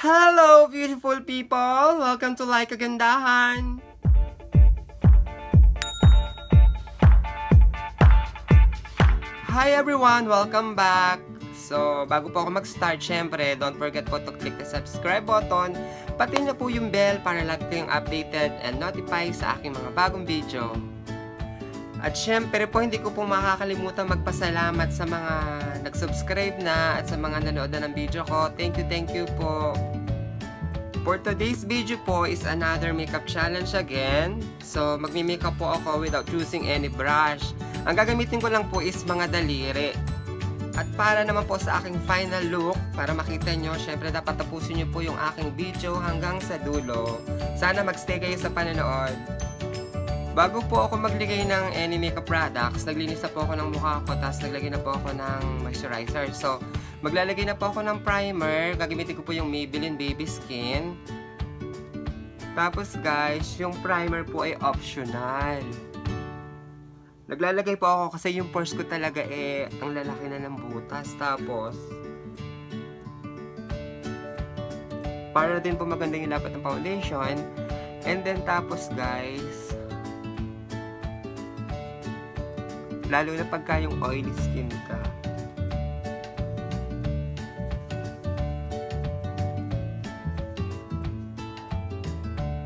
Hello, beautiful people! Welcome to Laika Gandahan! Hi everyone! Welcome back! So, bago po ako mag-start, syempre, don't forget po to click the subscribe button, pati na po yung bell para lagi kayong updated and notify sa aking mga bagong video. At syempre po, hindi ko po makakalimutan magpasalamat sa mga nag-subscribe na at sa mga nanood na ng video ko. Thank you po. For today's video po is another makeup challenge again. So, magmi-makeup po ako without using any brush. Ang gagamitin ko lang po is mga daliri. At para naman po sa aking final look, para makita nyo, syempre dapat tapusin nyo po yung aking video hanggang sa dulo. Sana magstay kayo sa panonood. Bago po ako maglagay ng any makeup products, naglinis na po ako ng mukha ko, tapos naglagay na po ako ng moisturizer. So, maglalagay na po ako ng primer. Gagamitin ko po yung Maybelline Baby Skin. Tapos guys, yung primer po ay optional. Naglalagay po ako kasi yung pores ko talaga ang lalaki na ng butas. Tapos, para din po maganda yung lapat ng foundation. And then tapos guys, lalo na pagka yung oily skin ka,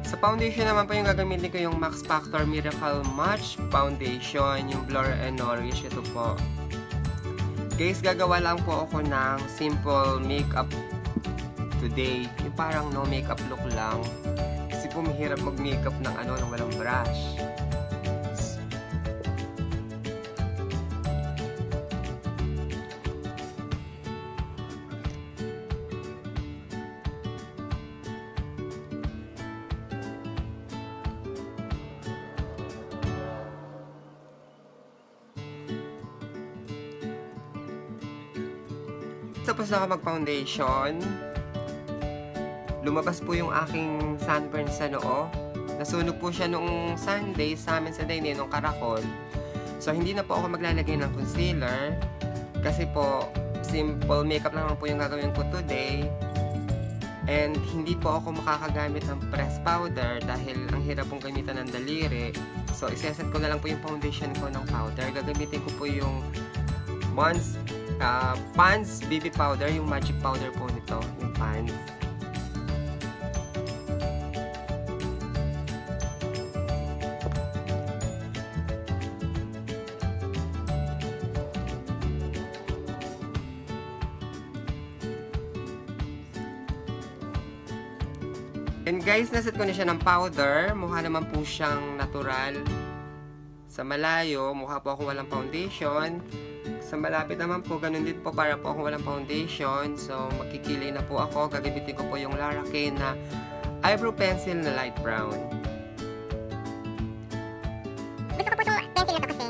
sa foundation naman po yung gagamitin ko yung Max Factor Miracle Match Foundation, yung Blur and Nourish. Ito po guys, gagawa lang po ako ng simple makeup today, yung parang no makeup look lang, kasi po mahirap mag makeup ng nang walang brush. Tapos na ako mag-foundation, lumabas po yung aking sunburn sa noo. Nasunog po siya noong Sunday sa amin sa Daine, nung Karakol. So, hindi na po ako maglalagay ng concealer kasi po, simple makeup lang po yung gagawin ko today. And hindi po ako makakagamit ng pressed powder dahil ang hirap pong gamitan ng daliri. So, iseset ko na lang po yung foundation ko ng powder. Gagamitin ko po yung Pond's BB powder, yung magic powder po nito, yung Pond's. And guys, naset ko na siya ng powder. Mukha naman po siyang natural. Sa malayo, mukha po akong walang foundation. Sa malapit naman po, ganun din po, para po akong walang foundation. So, magkikilay na po ako. Gagamitin ko po yung Laika na eyebrow pencil na light brown. Gusto ko po itong pencil na to kasi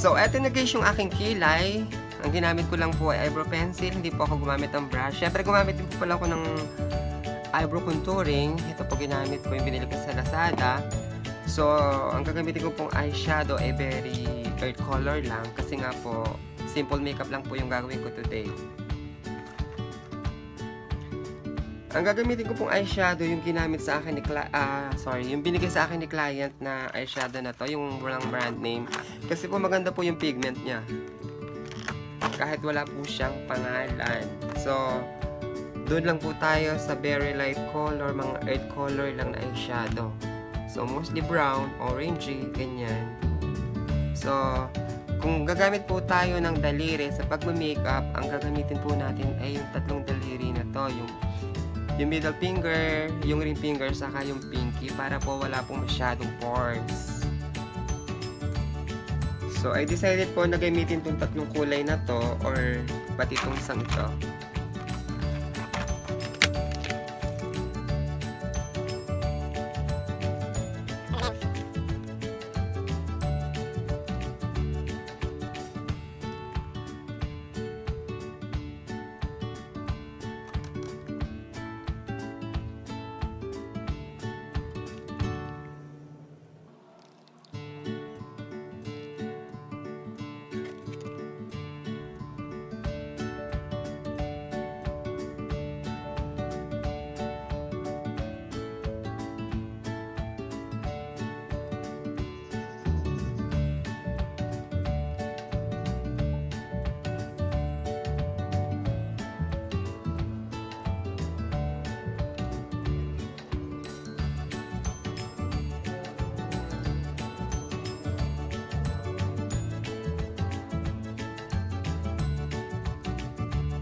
so, eto na guys yung aking kilay. Ang ginamit ko lang po ay eyebrow pencil. Hindi po ako gumamit ng brush. Siyempre, gumamit din po pala ako ng eyebrow contouring. Ito po ginamit ko, yung binili ko sa Lazada. So, ang gagamitin ko pong eyeshadow ay very earth color lang. Kasi nga po, simple makeup lang po yung gagawin ko today. Ang gagamitin ko pong eyeshadow, yung ginamit sa akin ni yung binigay sa akin ni client na eyeshadow na to, yung walang brand name. Kasi po maganda po yung pigment niya. Kahit wala po siyang pangalan. So, doon lang po tayo sa very light color, mga earth color lang na eyeshadow. So, mostly brown, orangey, ganyan. So, kung gagamit po tayo ng daliri sa pag-makeup, ang gagamitin po natin ay yung tatlong daliri na to, yung middle finger, yung ring finger, saka yung pinky, para po wala pong masyadong pores. So, I decided po na gamitin itong tatlong kulay na to, or pati itong isang ito.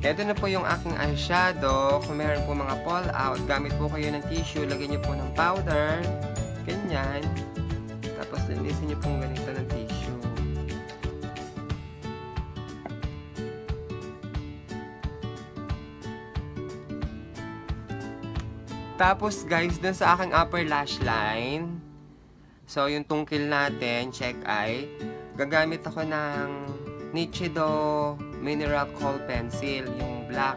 Ito na po yung aking eyeshadow. Kung meron po mga fallout, gamit po kayo ng tissue, lagyan nyo po ng powder. Ganyan. Tapos linisin nyo pong ganito ng tissue. Tapos guys, dun sa aking upper lash line, so yung tungkil natin, check eye, gagamit ako ng Nichido Mineral Kohl Pencil, yung black.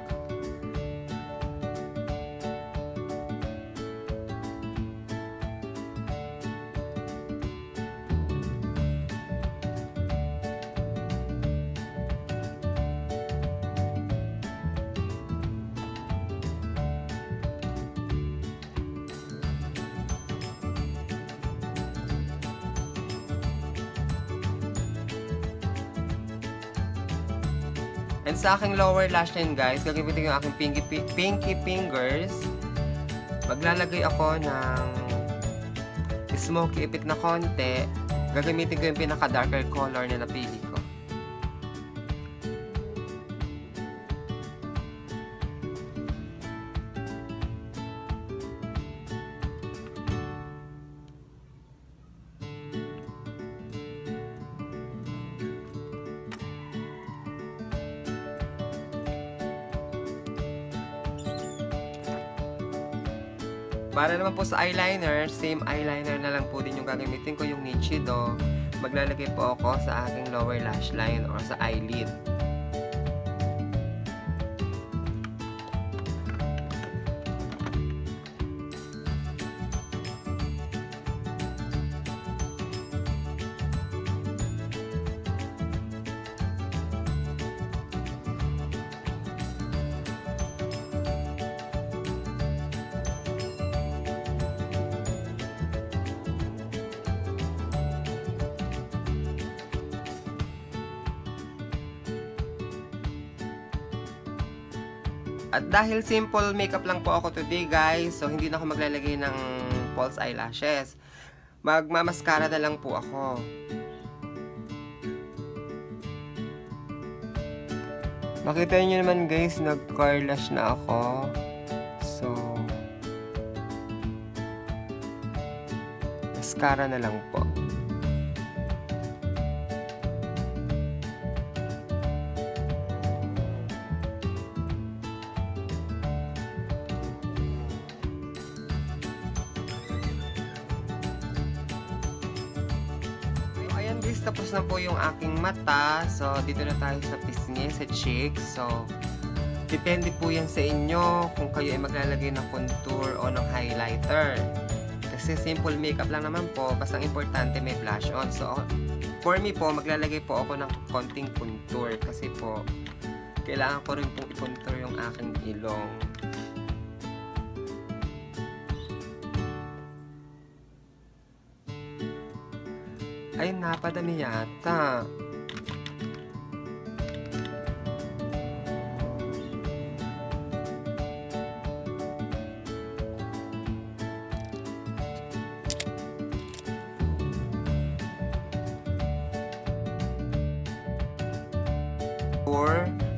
And sa aking lower lash line guys, gagamitin ko yung aking pinky fingers. Maglalagay ako ng smoky effect na konti. Gagamitin ko yung pinaka darker color na napili ko. Para naman po sa eyeliner, same eyeliner na lang po din yung gagamitin ko, yung Nichido. Maglalagay po ako sa aking lower lash line or sa eyelid. At dahil simple makeup lang po ako today guys, so hindi na ako maglalagay ng false eyelashes. Magmamaskara na lang po ako. Makita niyo naman guys, nag-curlash na ako. So, mascara na lang po. Tapos na po yung aking mata. So, dito na tayo sa pisngi, sa cheeks. So, depende po yan sa inyo kung kayo ay maglalagay ng contour o ng highlighter. Kasi simple makeup lang naman po. Basta ang importante may blush on. So, for me po, maglalagay po ako ng konting contour. Kasi po, kailangan ko rin pong i-contour yung aking ilong. Ay, napadami yata.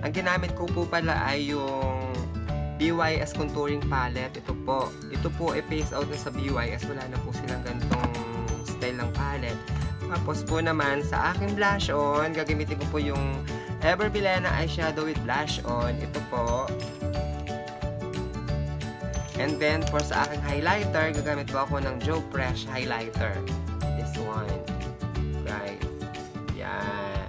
Ang ginamit ko po pala ay yung BYS Contouring Palette. Ito po. Ito po i-phase out na sa BYS. Wala na po silang ganitong style ng palette. Tapos po naman, sa aking blush on, gagamitin ko po yung Ever Bilena eyeshadow with blush on. Ito po. And then, for sa aking highlighter, gagamit po ako ng Joe Fresh highlighter. This one. Guys. Yan.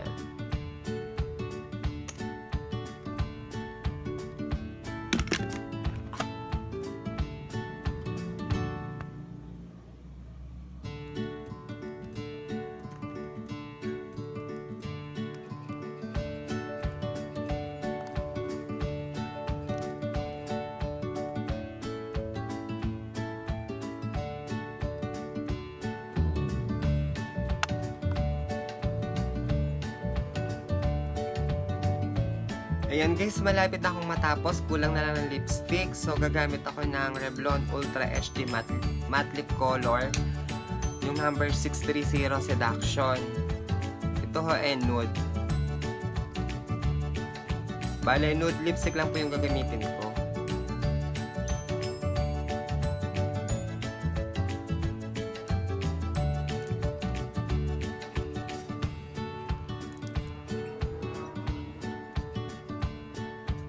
Ayan guys, malapit na akong matapos. Kulang na lang ng lipstick. So, gagamit ako ng Revlon Ultra HD Matte Lip Color. Yung number 630 Seduction. Ito ho ay nude. Bale, nude lipstick lang po yung gagamitin ko.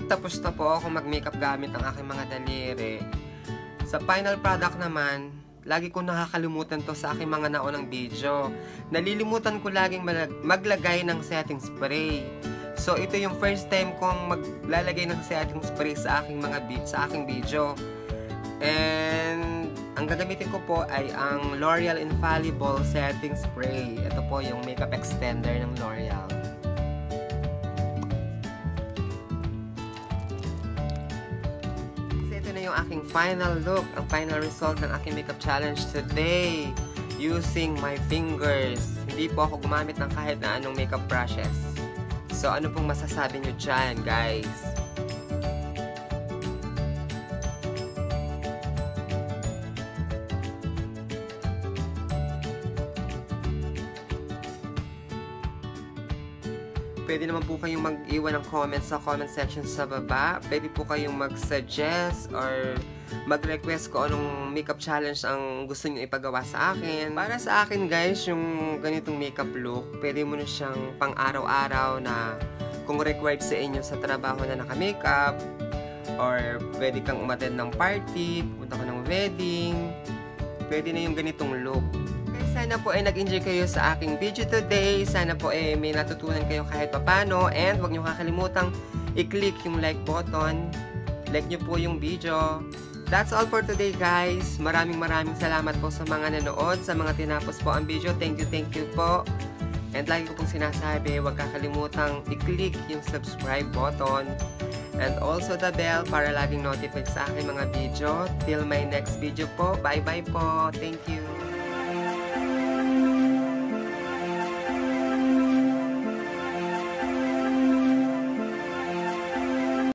Tapos na po ako mag-makeup gamit ang aking mga daliri. Sa final product naman, lagi ko nakakalimutan to sa aking mga naunang video. Nalilimutan ko laging maglagay ng setting spray. So ito yung first time kong maglalagay ng setting spray sa aking video. And ang gagamitin ko po ay ang L'Oreal Infallible Setting Spray. Ito po yung makeup extender ng L'Oreal. Yung aking final look, ang final result ng aking makeup challenge today using my fingers. Hindi po ako gumamit ng kahit na anong makeup brushes. So ano pong masasabi nyo dyan, guys? Pwede naman po kayong mag-iwan ng comments sa comment section sa baba. Pwede po kayong mag-suggest or mag-request kung anong makeup challenge ang gusto nyo ipagawa sa akin. Para sa akin guys, yung ganitong makeup look, pwede mo na siyang pang araw-araw na kung required sa inyo sa trabaho na naka-makeup, or pwede kang umattend ng party, pupunta ka ng wedding, pwede na yung ganitong look. Sana po ay nag-enjoy kayo sa aking video today. Sana po ay may natutunan kayo kahit papano. And huwag nyo kakalimutang i-click yung like button. Like nyo po yung video. That's all for today guys. Maraming salamat po sa mga nanood, sa mga tinapos po ang video. Thank you po. And lagi ko pong sinasabi, huwag kakalimutang i-click yung subscribe button. And also the bell para laging notified sa aking mga video. Till my next video po. Bye bye po. Thank you.